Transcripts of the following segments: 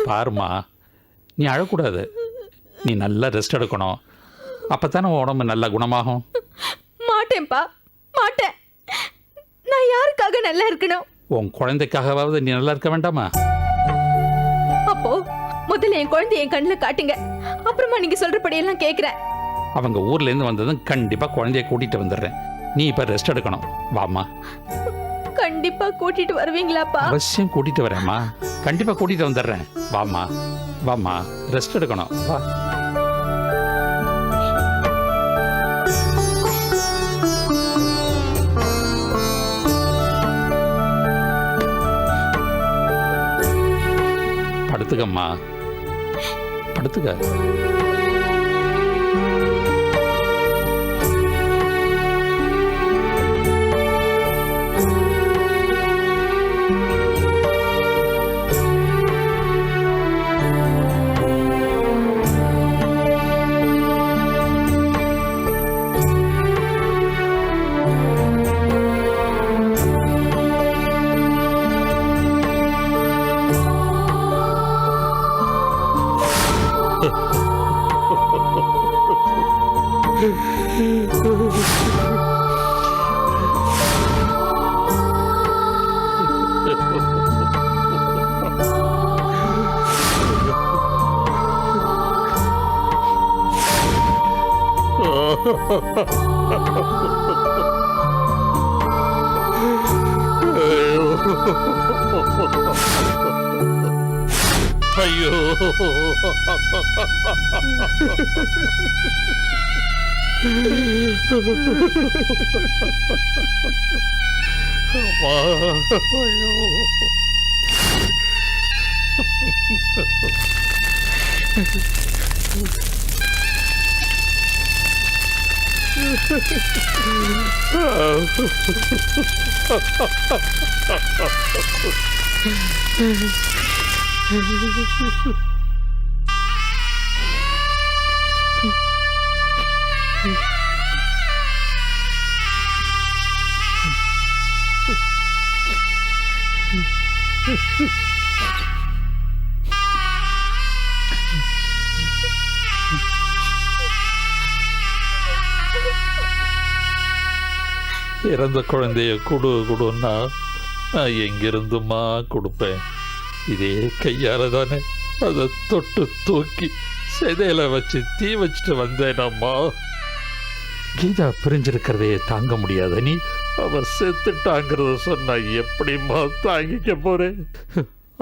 பாருமா, நீ அழக்கூடாது. நீ நல்லா ரெஸ்ட் எடுக்கணும். அப்போ தானே உடம்பு நல்லா குணமாகும். மாட்டேன்ப்பா, மாட்டேன். நான் யாருக்காக நல்லா இருக்கணும்? உன் குழந்தைக்காகவாவது நீ நல்லா இருக்க வேண்டாமா? அப்போ முதல்ல என் குழந்தை என் கண்ணில் காட்டுங்க, அப்புறமா நீங்க சொல்றபடியெல்லாம் கேட்குறேன். அவங்க ஊர்லேருந்து வந்ததும் கண்டிப்பாக குழந்தைய கூட்டிகிட்டு வந்துடுறேன். நீ இப்போ ரெஸ்ட் எடுக்கணும். வாமா. கண்டிப்பா கூட்டிட்டு வருவீங்களாப்பா? அவசியம் கூட்டிகிட்டு வரேம்மா. கண்டிப்பாக கூட்டிகிட்டு வந்துடுறேன். வாமா, வாமா, ரெஸ்ட் எடுக்கணும். வா. படுத்துக்கம்மா, படுத்துக்க. ஐயோ, இறந்த குழந்தைய கொடுன்னா நான் எங்கிருந்துமா கொடுப்பேன்? இதே கையால தானே அதை தொட்டு தூக்கி செதையில வச்சு தீ வச்சுட்டு வந்தேனம்மா. கீதா பிரிஞ்சிருக்கிறதே தாங்க முடியாத நீ அவ செத்துட்டாங்கிறத சொன்னா எப்படிம்மா தாங்கிக்க போறேன்?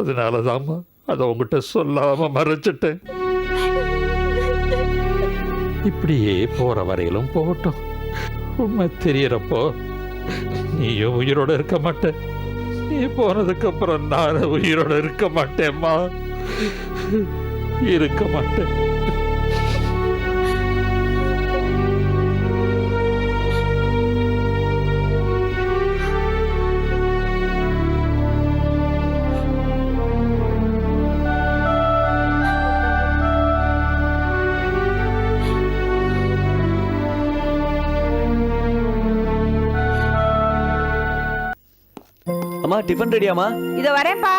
அதனாலதாம்மா அதை உங்ககிட்ட சொல்லாம மறைச்சிட்டேன். இப்படியே போற வரையிலும் போகட்டும். உண்மை தெரியறப்போ நீயும் உயிரோட இருக்க மாட்டேன். நீ போனதுக்கு அப்புறம் நான் உயிரோட இருக்க மாட்டேம்மா, இருக்க மாட்டேன். அம்மா, டிஃபன் ரெடியாமா? இதோ வரேன்ப்பா.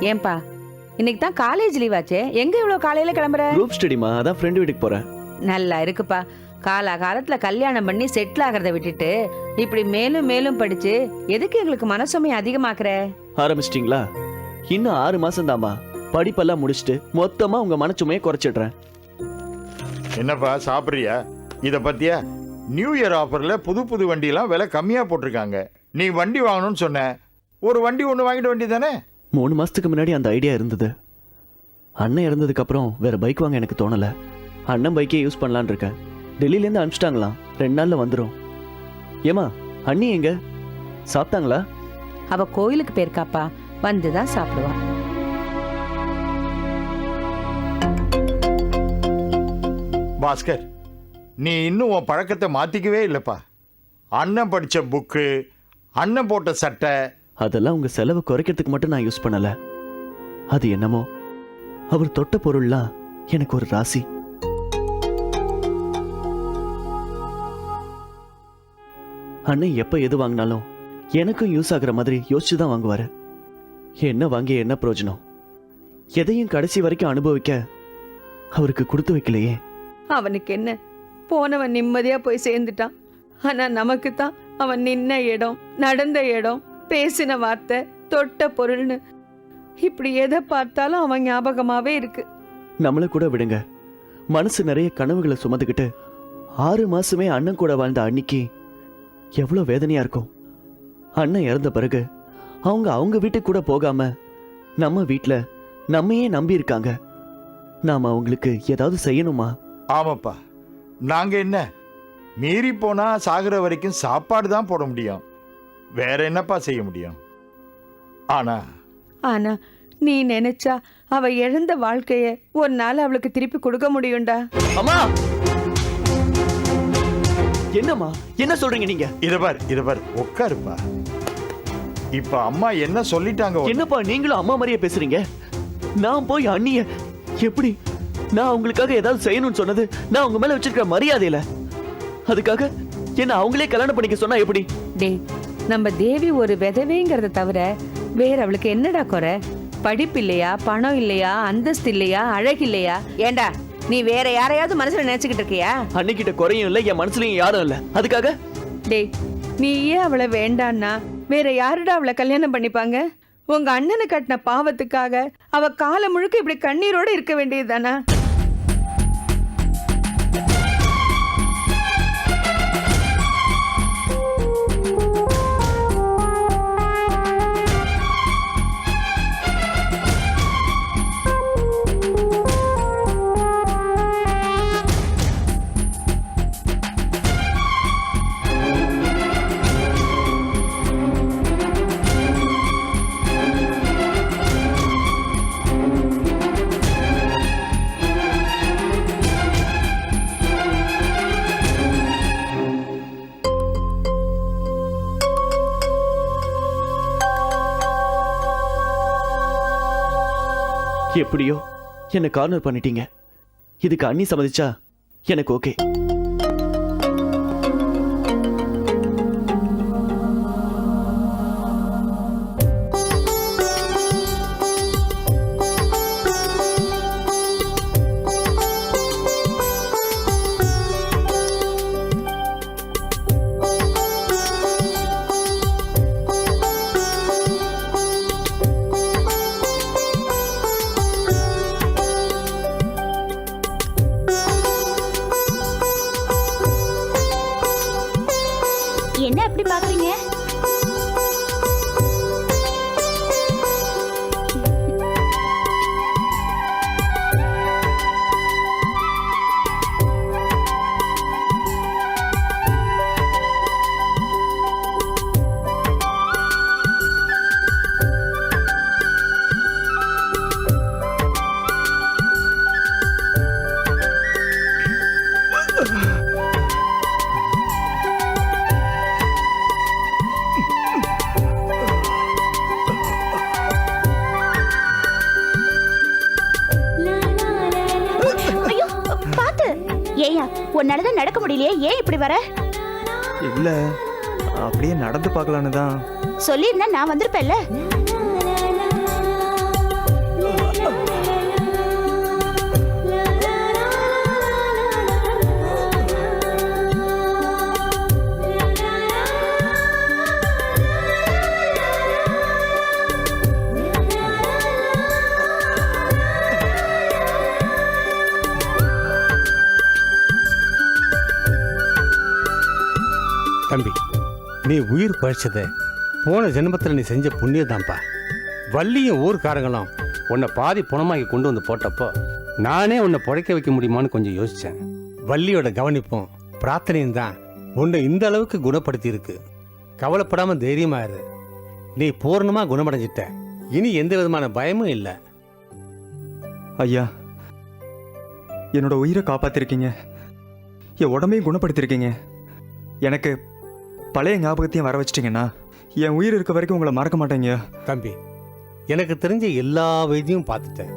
ஏன்பா, இன்னைக்கு தான் காலேஜ் லீவ் ஆச்சே, எங்க இவ்வளவு காலையில கிளம்புற? குரூப் ஸ்டடிமா, அதான் ஃப்ரெண்ட் வீட்டுக்கு போறேன். நல்லா இருக்குப்பா. காலத்துல கல்யாணம் பண்ணி செட்டில் ஆகிறத விட்டுட்டு இப்படி மேலும் மேலும் படிச்சு எதுக்கு எங்களுக்கு மனசுமை அதிகமாக்குற? ஆரம்பிச்சிட்டீங்களா? இன்னும் 6 மாசம் தாமா. படிப்பெல்லாம் முடிச்சுட்டு மொத்தமா உங்க மனச்சுமையை குறைச்சிடுறேன். என்னப்பா சாப்பிட்றியா? இதை பத்தியா? நியூ இயர் ஆஃபர்ல புது வண்டியெல்லாம் விலை கம்மியா போட்டிருக்காங்க. நீ வண்டி வாங்கணும்னு சொன்ன, ஒரு வண்டி ஒன்று வாங்கிட வேண்டி தானே? 3 மாசத்துக்கு முன்னாடி அந்த ஐடியா இருந்தது. அண்ணன் இறந்ததுக்கு அப்புறம் வேற பைக் வாங்க எனக்கு தோணல. அண்ணன் பைக்கே யூஸ் பண்ணலான் இருக்கேன். டெல்லியிலேருந்து அனுப்பிச்சிட்டாங்களாம், 2 நாள்ல வந்துடும். ஏமா, அண்ணி எங்க? சாப்பிட்டாங்களா? அவ கோயிலுக்கு போயிருக்காப்பா, வந்துதான் சாப்பிடுவா. பாஸ்கர், நீ இன்னும் உன் பழக்கத்தை மாத்திக்கவே இல்லப்பா. அண்ணன் படித்த புக்கு, அண்ணன் போட்ட சட்டை. அதெல்லாம் உங்க செலவை குறைக்கிறதுக்கு மட்டும் நான் யூஸ் பண்ணல. அது என்னமோ அவர் தொட்ட பொருள்லாம் எனக்கு ஒரு ராசி. அண்ணன் எப்ப எது வாங்கினாலும் எனக்கும் யூஸ் ஆகுற மாதிரி யோசிச்சு தான் வாங்குவாரு. என்ன வாங்கி என்ன பிரயோஜனம்? எதையும் கடைசி வரைக்கும் அனுபவிக்க அவருக்கு கொடுத்து வைக்கலையே. அவனுக்கு என்ன, போனவன் நிம்மதியா போய் சேர்ந்துட்டான். ஆனா நமக்கு தான் அவன் நின்ன இடம், நடந்த இடம், பேசின வார்த்தை, தொட்ட பொருள்னு இப்படி எதை பார்த்தாலும் அவன் ஞாபகமாவே இருக்கு. நம்மள கூட விடுங்க. மனசு நிறைய கனவுகளை சுமந்துக்கிட்டு 6 மாசமே அண்ணன் கூட வாழ்ந்த அன்னைக்கு எவ்வளவு வேதனையா இருக்கும். அண்ணன் இறந்த பிறகு அவங்க வீட்டுக்கு கூட போகாம நம்ம வீட்டுல நம்மையே நம்பி இருக்காங்க. நாம அவங்களுக்கு ஏதாவது செய்யணுமா? ஆமாப்பா, நாங்கள் என்ன மீறி போனால் சாகிற வரைக்கும் சாப்பாடு தான் போட முடியும். வேற என்னப்பா செய்ய முடியும்? ஆனா நீ நினைச்சா அவ இழந்த வாழ்க்கைய ஒரு நாள் அவளுக்கு திருப்பி கொடுக்க முடியும்டா. அம்மா, என்னம்மா என்ன சொல்றீங்க நீங்க? இத பார் உட்காருப்பா. இப்ப அம்மா என்ன சொல்லிட்டாங்க? என்னப்பா நீங்களும் அம்மா மாதிரியே பேசுறீங்க? நான் போய் அண்ணிய எப்படி, நான் அவங்களுக்காக ஏதாவது செய்யணும்னு சொன்னது நான் அவங்க மேல வச்சிருக்கிற மரியாதையில, அதுக்காக என்ன அவங்களே கல்யாணம் பண்ணிக்க சொன்னா எப்படி? டே, நம்ம தேவி ஒரு விதவைங்கிறத தவிர வேற அவளுக்கு என்னடா குறை? படிப்பு இல்லையா, பணம் இல்லையா, அந்தஸ்து இல்லையா, அழகு இல்லையா? ஏண்டா நீ வேற யாரையாவது மனசுல நினைச்சுக்கிட்டு இருக்கியா? அன்னிக்கிட்ட குறையும் இல்ல, என் மனசுலயும் யாரும் இல்ல. அதுக்காக டே, நீ ஏன் அவளை வேண்டான்னா வேற யாருடா அவளை கல்யாணம் பண்ணிப்பாங்க? உங்க அண்ணனை கட்டின பாவத்துக்காக அவ காலம் முழுக்க இப்படி கண்ணீரோட இருக்க வேண்டியதுதானா? எப்படியோ என்ன கார்னர் பண்ணிட்டீங்க. இதுக்கு அண்ணி சம்மதிச்சா எனக்கு ஓகே. என்ன அப்படி பாக்குறீங்க? ஏயா, உன்னாலதான் நடக்க முடியலையே, ஏன் இப்படி வர? இல்ல, அப்படியே நடந்து பார்க்கலான்னு தான். சொல்லியிருந்தா நான் வந்திருப்பேன்ல. தம்பி, நீ உயிர் பழிச்சத போன ஜென்மத்தில் நீ செஞ்ச புண்ணியதான்ப்பா. வள்ளியும் ஊர்க்காரங்களும் உன்னை பாதி புணமாக்கி கொண்டு வந்து போட்டப்போ நானே உன்னை புழைக்க வைக்க முடியுமான்னு கொஞ்சம் யோசித்தேன். வள்ளியோட கவனிப்பும் பிரார்த்தனையும் தான் உன்னை இந்த அளவுக்கு குணப்படுத்தி இருக்கு. கவலைப்படாமல் தைரியமா இரு. நீ பூர்ணமாக குணமடைஞ்சிட்ட. இனி எந்த விதமான பயமும் இல்லை. ஐயா, என்னோட உயிரை காப்பாத்திருக்கீங்க, என் உடம்பையும் குணப்படுத்திருக்கீங்க. எனக்கு பழைய ஞாபகத்தையும் வர வச்சிட்டிங்கன்னா என் உயிர் இருக்க வரைக்கும் உங்களை மறக்க மாட்டேங்க. தம்பி, எனக்கு தெரிஞ்ச எல்லா வைத்தியம் பார்த்துட்டேன்.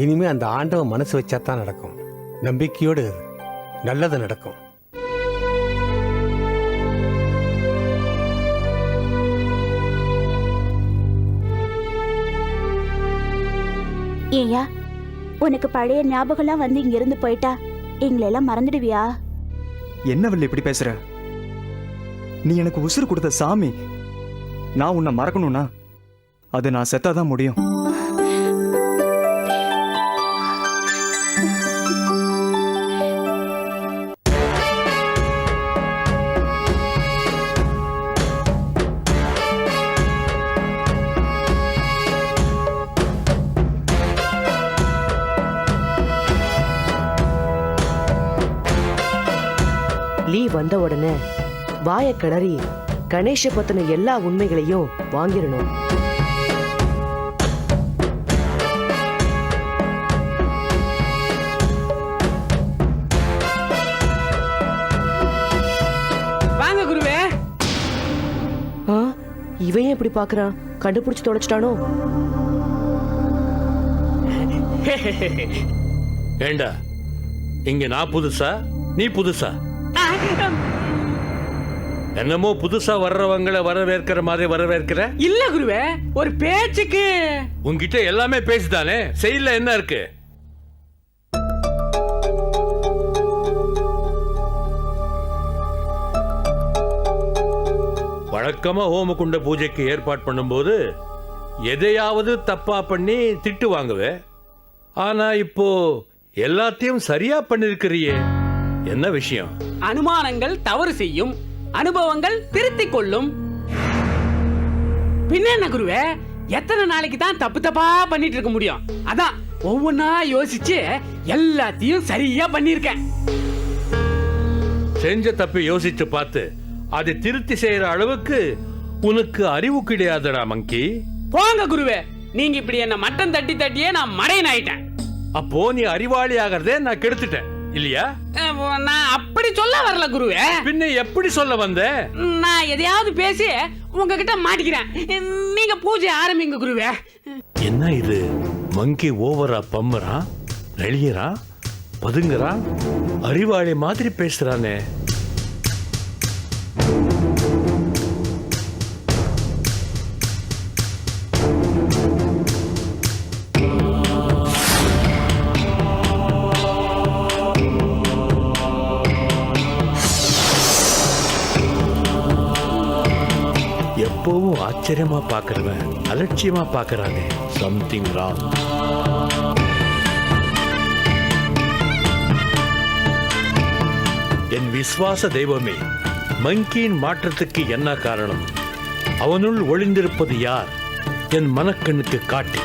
இனிமே அந்த ஆண்டவன் மனசு வச்சா தான் நடக்கும். நம்பிக்கையோடு இரு. நல்லது நடக்கும். ஏயா, உனக்கு பழைய ஞாபகம்லாம் வந்து இங்க இருந்து போயிட்டா எங்களெல்லாம் மறந்துடுவியா? என்ன வள்ளி இப்படி பேசுற? நீ எனக்கு உசுறு கொடுத்த சாமி. நான் உன்னை மறக்கணும்னா அது நான் செத்தாதான் முடியும். லீ வந்த உடனே வாய கிளறி கணேஷ பத்தின எல்லா உண்மைகளையும் வாங்கிடணும். வாங்க குருவே. இவன் எப்படி பாக்குறான்? கண்டுபிடிச்சு தொலைச்சிட்டானோ? ஏண்டா இங்க நான் புதுசா நீ புதுசா? என்னமோ புதுசா வர்றவங்களை வரவேற்கிற மாதிரி வரவேற்கிற? இல்ல குருவே, ஒரு பேச்சுக்கு. உன்கிட்ட எல்லாமே பேசுதானே, செயல்ல என்ன இருக்கு? வழக்கமா ஹோமகுண்ட பூஜைக்கு ஏற்பாடு பண்ணும்போது எதையாவது தப்பா பண்ணி திட்டு வாங்குவே. ஆனா இப்போ எல்லாத்தையும் சரியா பண்ணிருக்கிறியே, என்ன விஷயம்? அனுமானங்கள் தவறு செய்யும், அனுபவங்கள் திருத்திக் கொள்ளும். பின்ன என்ன குருவே, எத்தனை நாளைக்கு தான் தப்பு தப்பா பண்ணிட்டு இருக்க முடியும்? அதான் ஒவ்வொன்னா யோசிச்சு எல்லாத்தையும் சரியா பண்ணிருக்கேன். செஞ்ச தப்பை யோசிச்சு பார்த்து அதை திருத்தி செய்யற அளவுக்கு உனக்கு அறிவு கிடையாதுடா மங்கி. போங்க குருவே, நீங்க இப்படி என்ன மட்டம் தட்டி தட்டியே நான் மடையன் ஆயிட்டேன். அப்போ நீ அறிவாளி ஆகிறதே நான் கெடுத்துட்டேன் இல்லையா? நான் அப்படி சொல்ல வரல குருவே. பின்ன எப்படி சொல்ல வந்த? நான் எதையாவது பேசி உங்ககிட்ட மாட்டிக்கிறேன். நீங்க பூஜை ஆரம்பிங்க குருவே. என்ன இது, மங்கி ஓவரா பம்புறான், நெளியறான், பதுங்குறான், அறிவாளி மாதிரி பேசுறானே. எப்பவும் ஆச்சரியமா பாக்குறவன் அலட்சியமா பாக்குறானே, சம்திங் ராங். என் விசுவாச தெய்வமே, மங்கியின் மாற்றத்துக்கு என்ன காரணம்? அவனுள் ஒளிந்திருப்பது யார்? என் மனக்கண்ணுக்கு காட்டு.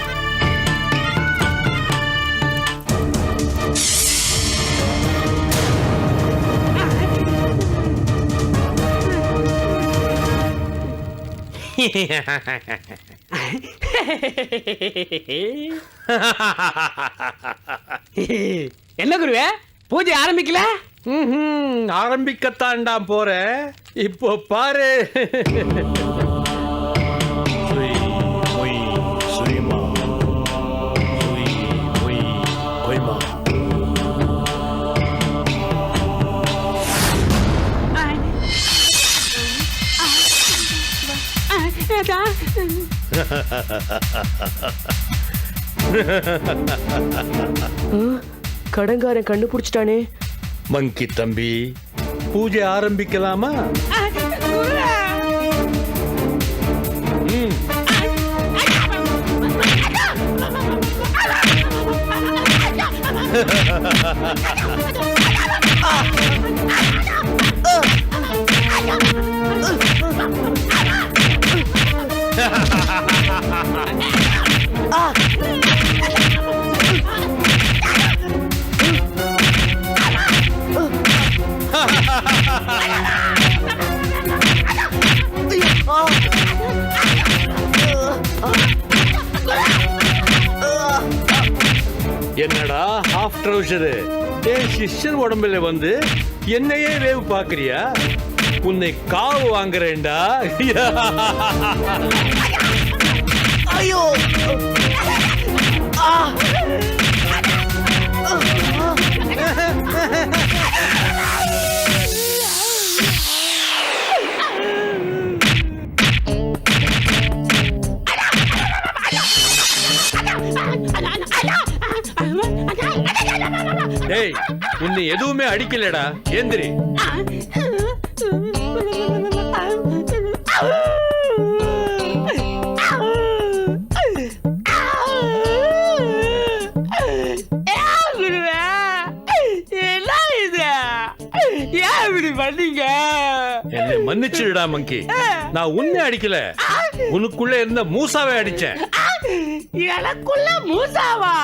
என்ன குருவே, பூஜை ஆரம்பிக்கல? ஆரம்பிக்கத்தாண்டா போற. இப்போ பாரு. கடங்காரன் கண்டுபிடிச்சிட்டானே. மங்கி தம்பி, பூஜை ஆரம்பிக்கலாமா? என்னடா ஹாஃப் ட்ரவுசரு என் சிஸ்டர் உடம்புல வந்து என்னையே வேவு பாக்குறியா? உன்னை காவு வாங்குறேன்டா. ஐயோ டேய், உன்னை எதுவுமே அடிக்கலடா, ஏந்திரி. என்னை மன்னிச்சிடுடா மங்கி. நான் உன்னை அடிக்கல, உனக்குள்ள இருந்த மூசாவை அடிச்சேன். எனக்குள்ள மூசாவா?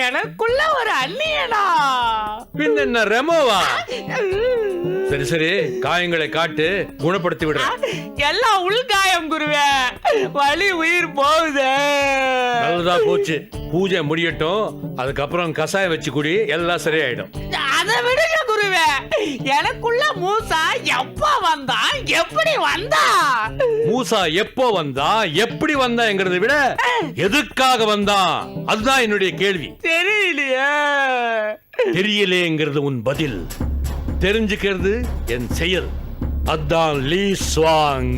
எனக்குள்ள ஒரு அண்ணியனா? பின்ன என்ன ரெமோவா? சரி சரி, காயங்களை காட்டு, குணப்படுத்தி விடுறேன். எல்லாம் உள்காயம் குருவே, வலி உயிர் போகுது. நல்லதா போச்சு, பூஜை முடியட்டும், அதுக்கப்புறம் கசாயம் வச்சு குடி, எல்லாம் சரியாயிடும். அதை விடுங்க குருவே, எனக்குள்ள மூசா எப்ப வந்தான், எப்படி வந்தா? மூசா எப்போ வந்தான், எப்படி வந்தாங்கிறத விட எதுக்காக வந்தான், அதுதான் என்னுடைய கேள்வி. தெரியலையே. தெரியலேங்கிறது உன் பதில், தெரிஞ்சுக்கிறது என் செயல். அதான் லீ ஸ்வாங்.